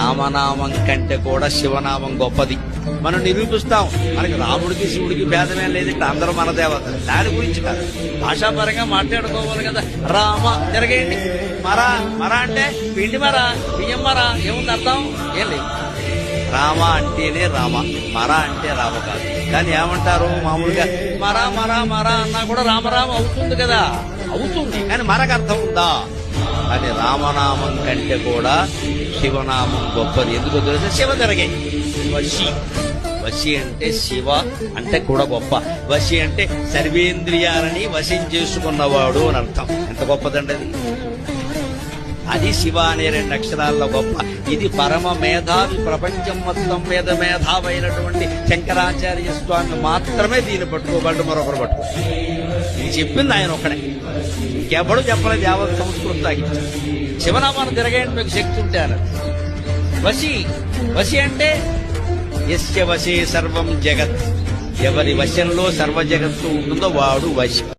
రామనామం కంటే కూడా శివనామం గొప్పది. మనం నిరూపిస్తాం. మనకి రాముడికి శివుడికి భేదమే లేదంటే అందరూ మన దేవతలు. దాని గురించి కాదు, భాషాపరంగా మాట్లాడుకోవాలి కదా. రామ తిరగేయండి. మర అంటే పిండి బియ్యం ఏముంది అర్థం? ఏం లేదు. రామ అంటేనే రామ, మర అంటే రామ కాదు. కానీ ఏమంటారు మామూలుగా మర అన్నా కూడా రామరామ అవుతుంది కదా. అవుతుంది, కానీ మరకు అర్థం ఉందా? కానీ రామనామం కంటే కూడా శివనామం గొప్పది. ఎందుకో తెలిసి శివ తిరగే. వశి అంటే శివ అంటే కూడా గొప్ప. వశి అంటే సర్వేంద్రియాలని వశం చేసుకున్నవాడు అని అర్థం. ఎంత గొప్పదండి అది. అది శివ అనే 2 అక్షరాల్లో గొప్ప. ఇది పరమ మేధావి, ప్రపంచం మొత్తం మీద మేధావైనటువంటి శంకరాచార్య స్వామి మాత్రమే దీన్ని పట్టుకోగలడు, మరొకరు పట్టుకో. ఇది చెప్పింది ఆయన ఒక్కడే, ఇంకెవడు చెప్పలేదు. యావత్ సంస్కృతి తాగించారు. శివనామాన్ని తిరగేయండి మీకు శక్తి ఉంటే అన్నది. వశి అంటే యస్య వశే సర్వం జగత్. ఎవరి వశంలో సర్వ జగత్తు ఉంటుందో వాడు వశి.